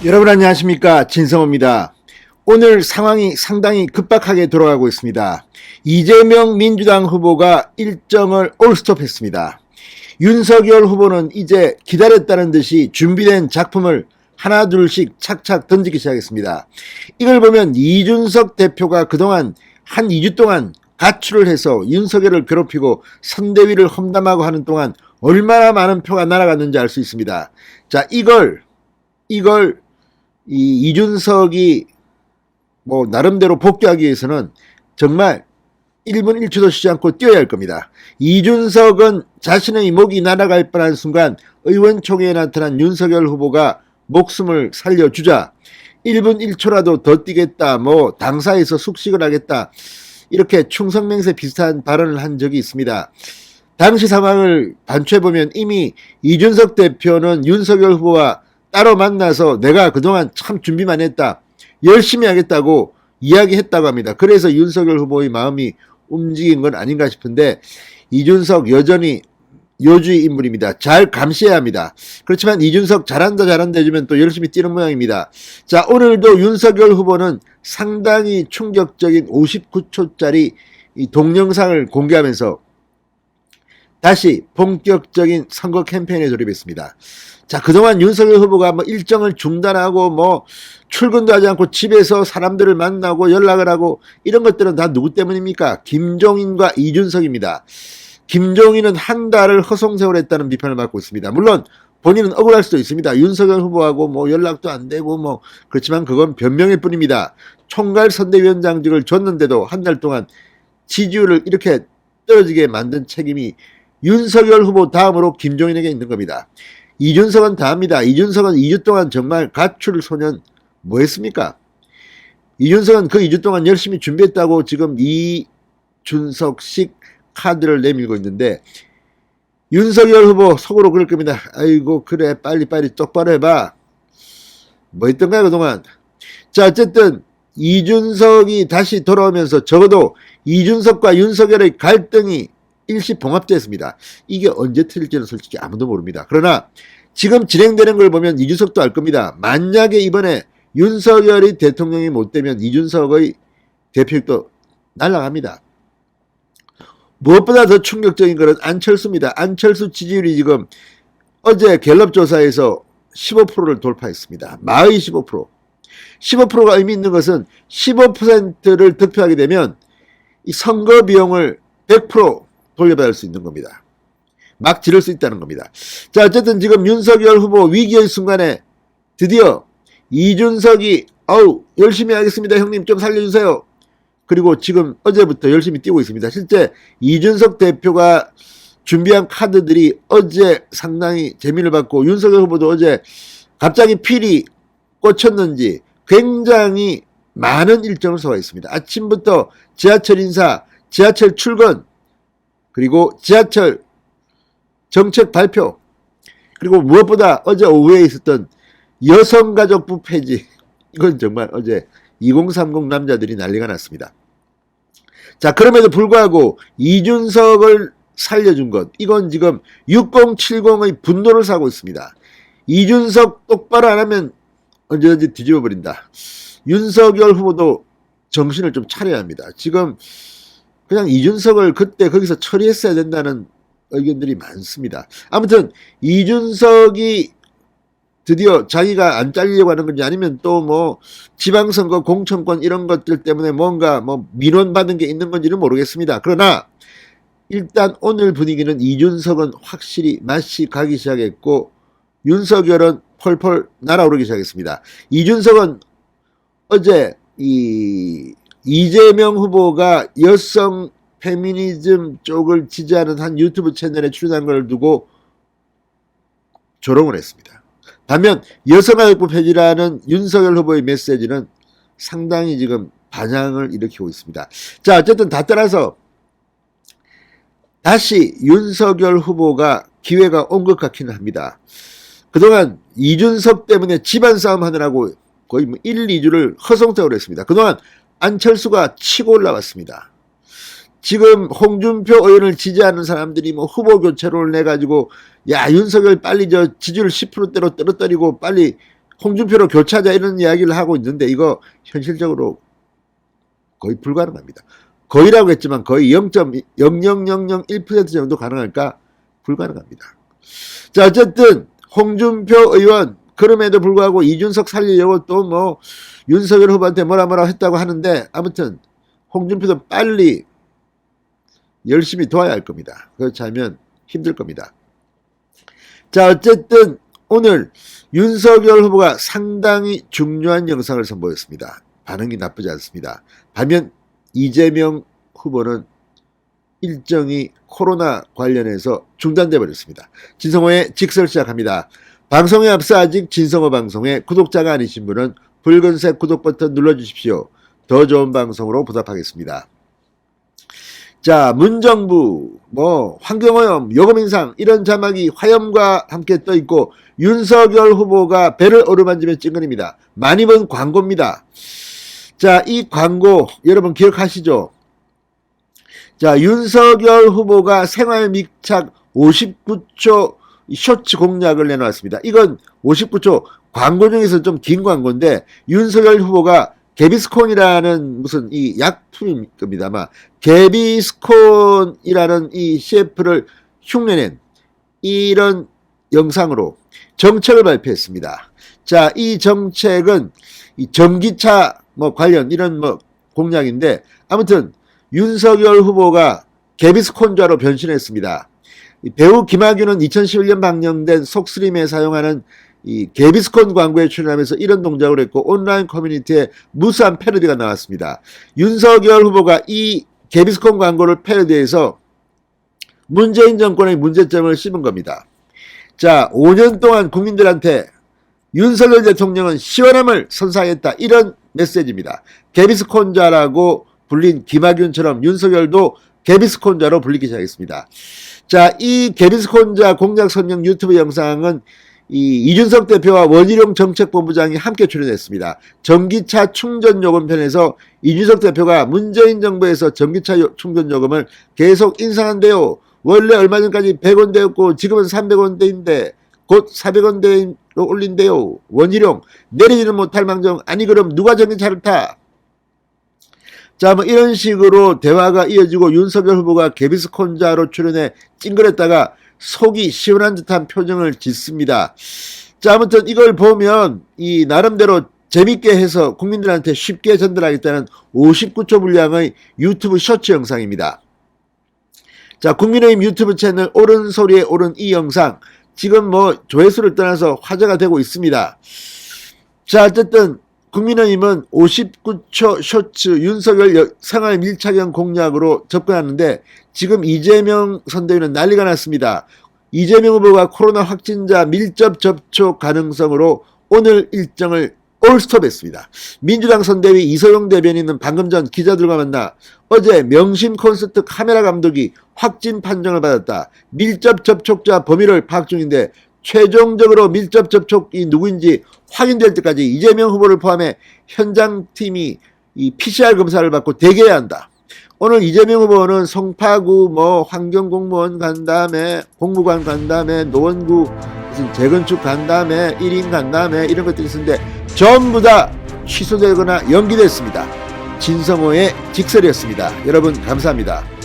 여러분 안녕하십니까, 진성호입니다. 오늘 상황이 상당히 급박하게 돌아가고 있습니다. 이재명 민주당 후보가 일정을 올스톱했습니다. 윤석열 후보는 이제 기다렸다는 듯이 준비된 작품을 하나 둘씩 착착 던지기 시작했습니다. 이걸 보면 이준석 대표가 그동안 한 2주 동안 가출을 해서 윤석열을 괴롭히고 선대위를 험담하고 하는 동안 얼마나 많은 표가 날아갔는지 알 수 있습니다. 자, 이걸 이준석이 나름대로 복귀하기 위해서는 정말 1분 1초도 쉬지 않고 뛰어야 할 겁니다. 이준석은 자신의 목이 날아갈 뻔한 순간 의원총회에 나타난 윤석열 후보가 목숨을 살려주자 1분 1초라도 더 뛰겠다, 당사에서 숙식을 하겠다, 이렇게 충성맹세 비슷한 발언을 한 적이 있습니다. 당시 상황을 반추해보면 이미 이준석 대표는 윤석열 후보와 따로 만나서 내가 그동안 참 준비만 했다, 열심히 하겠다고 이야기했다고 합니다. 그래서 윤석열 후보의 마음이 움직인 건 아닌가 싶은데, 이준석 여전히 요주의 인물입니다. 잘 감시해야 합니다. 그렇지만 이준석 잘한다 해주면 또 열심히 뛰는 모양입니다. 자, 오늘도 윤석열 후보는 상당히 충격적인 59초짜리 이 동영상을 공개하면서 다시 본격적인 선거 캠페인에 돌입했습니다. 자, 그동안 윤석열 후보가 일정을 중단하고 출근도 하지 않고 집에서 사람들을 만나고 연락을 하고 이런 것들은 다 누구 때문입니까? 김종인과 이준석입니다. 김종인은 한 달을 허송세월했다는 비판을 받고 있습니다. 물론 본인은 억울할 수도 있습니다. 윤석열 후보하고 연락도 안 되고 그렇지만 그건 변명일 뿐입니다. 총괄 선대위원장직을 줬는데도 한 달 동안 지지율을 이렇게 떨어지게 만든 책임이 윤석열 후보 다음으로 김종인에게 있는 겁니다. 이준석은 다합니다. 이준석은 2주 동안 정말 가출 소년 했습니까? 이준석은 그 2주 동안 열심히 준비했다고 지금 이준석식 카드를 내밀고 있는데, 윤석열 후보 속으로 그럴 겁니다. 아이고 그래, 빨리 똑바로 해봐. 했던가요 그동안? 자, 어쨌든 이준석이 다시 돌아오면서 적어도 이준석과 윤석열의 갈등이 일시 봉합됐습니다. 이게 언제 틀릴지는 솔직히 아무도 모릅니다. 그러나 지금 진행되는 걸 보면 이준석도 알 겁니다. 만약에 이번에 윤석열이 대통령이 못 되면 이준석의 대표직도 날아갑니다. 무엇보다 더 충격적인 것은 안철수입니다. 안철수 지지율이 지금 어제 갤럽 조사에서 15%를 돌파했습니다. 마의 15%. 15%가 의미 있는 것은 15%를 득표하게 되면 이 선거 비용을 100% 돌려받을 수 있는 겁니다. 막 지를 수 있다는 겁니다. 자, 어쨌든 지금 윤석열 후보 위기의 순간에 드디어 이준석이 열심히 하겠습니다, 형님 좀 살려주세요. 그리고 지금 어제부터 열심히 뛰고 있습니다. 실제 이준석 대표가 준비한 카드들이 어제 상당히 재미를 받고, 윤석열 후보도 어제 갑자기 필이 꽂혔는지 굉장히 많은 일정을 소화했습니다. 아침부터 지하철 인사, 지하철 출근, 그리고 지하철 정책 발표, 그리고 무엇보다 어제 오후에 있었던 여성가족부 폐지, 이건 정말 어제 2030 남자들이 난리가 났습니다. 자, 그럼에도 불구하고 이준석을 살려준 것, 이건 지금 6070의 분노를 사고 있습니다. 이준석 똑바로 안 하면 언제든지 뒤집어 버린다. 윤석열 후보도 정신을 좀 차려야 합니다. 지금 그냥 이준석을 그때 거기서 처리했어야 된다는 의견들이 많습니다. 아무튼 이준석이 드디어 자기가 안 잘리려고 하는 건지, 아니면 또 지방선거 공천권 이런 것들 때문에 뭔가 민원받은 게 있는 건지는 모르겠습니다. 그러나 일단 오늘 분위기는 이준석은 확실히 맛이 가기 시작했고, 윤석열은 펄펄 날아오르기 시작했습니다. 이준석은 어제 이재명 후보가 여성 페미니즘 쪽을 지지하는 한 유튜브 채널에 출연한 걸 두고 조롱을 했습니다. 반면 여성가족부 폐지라는 윤석열 후보의 메시지는 상당히 지금 반향을 일으키고 있습니다. 자, 어쨌든 다 떠나서 다시 윤석열 후보가 기회가 온 것 같기는 합니다. 그동안 이준석 때문에 집안 싸움 하느라고 거의 1, 2주를 허송세월을 했습니다. 그동안 안철수가 치고 올라왔습니다. 지금 홍준표 의원을 지지하는 사람들이 후보 교체론을 내가지고, 야, 윤석열 빨리 지지율 10%대로 떨어뜨리고 빨리 홍준표로 교체하자 이런 이야기를 하고 있는데 이거 현실적으로 거의 불가능합니다. 거의라고 했지만 거의 0.00001% 정도 가능할까? 불가능합니다. 자, 어쨌든 홍준표 의원 그럼에도 불구하고 이준석 살리려고 또 뭐 윤석열 후보한테 뭐라 했다고 하는데 아무튼 홍준표도 빨리 열심히 도와야 할 겁니다. 그렇지 않으면 힘들 겁니다. 자, 어쨌든 오늘 윤석열 후보가 상당히 중요한 영상을 선보였습니다. 반응이 나쁘지 않습니다. 반면 이재명 후보는 일정이 코로나 관련해서 중단돼 버렸습니다. 진성호의 직설 시작합니다. 방송에 앞서 아직 진성호 방송에 구독자가 아니신 분은 붉은색 구독 버튼 눌러주십시오. 더 좋은 방송으로 보답하겠습니다. 자, 문정부, 환경오염, 요금 인상 이런 자막이 화염과 함께 떠있고 윤석열 후보가 배를 어루만지며 찡그립니다. 많이 본 광고입니다. 자, 이 광고 여러분 기억하시죠? 자, 윤석열 후보가 생활 밀착 59초 쇼츠 공약을 내놓았습니다. 이건 59초 광고 중에서 좀 긴 광고인데 윤석열 후보가 개비스콘이라는 무슨 이 약품일 겁니다. 아마 개비스콘이라는 이 CF를 흉내낸 이런 영상으로 정책을 발표했습니다. 자, 이 정책은 이 전기차 관련 이런 공약인데 아무튼 윤석열 후보가 개비스콘자로 변신했습니다. 배우 김학규는 2011년 방영된 속스림에 사용하는 이 개비스콘 광고에 출연하면서 이런 동작을 했고 온라인 커뮤니티에 무수한 패러디가 나왔습니다. 윤석열 후보가 이 개비스콘 광고를 패러디해서 문재인 정권의 문제점을 씹은 겁니다. 자, 5년 동안 국민들한테 윤석열 대통령은 시원함을 선사하겠다 이런 메시지입니다. 개비스콘자라고 불린 김학윤처럼 윤석열도 개비스콘자로 불리기 시작했습니다. 자, 이 개비스콘자 공약 선정 유튜브 영상은 이준석 대표와 원희룡 정책본부장이 함께 출연했습니다. 전기차 충전요금 편에서 이준석 대표가 문재인 정부에서 전기차 충전요금을 계속 인상한대요. 원래 얼마 전까지 100원대였고 지금은 300원대인데 곧 400원대로 올린대요. 원희룡 내리지는 못할 망정 아니 그럼 누가 전기차를 타? 자, 이런 식으로 대화가 이어지고 윤석열 후보가 개비스콘자로 출연해 찡그렸다가 속이 시원한 듯한 표정을 짓습니다. 자, 아무튼 이걸 보면 이 나름대로 재밌게 해서 국민들한테 쉽게 전달하겠다는 59초 분량의 유튜브 쇼츠 영상입니다. 자, 국민의힘 유튜브 채널 옳은 소리에 옳은 이 영상 지금 조회수를 떠나서 화제가 되고 있습니다. 자, 어쨌든 국민의힘은 59초 쇼츠 윤석열 생활 밀착형 공약으로 접근하는데 지금 이재명 선대위는 난리가 났습니다. 이재명 후보가 코로나 확진자 밀접 접촉 가능성으로 오늘 일정을 올스톱했습니다. 민주당 선대위 이소영 대변인은 방금 전 기자들과 만나 어제 명심 콘서트 카메라 감독이 확진 판정을 받았다. 밀접 접촉자 범위를 파악 중인데 최종적으로 밀접 접촉이 누구인지 확인될 때까지 이재명 후보를 포함해 현장팀이 이 PCR 검사를 받고 대기해야 한다. 오늘 이재명 후보는 송파구 환경공무원 간 다음에 공무관 간 다음에 노원구 무슨 재건축 간 다음에 1인 간 다음에 이런 것들이 있었는데 전부 다 취소되거나 연기됐습니다. 진성호의 직설이었습니다. 여러분 감사합니다.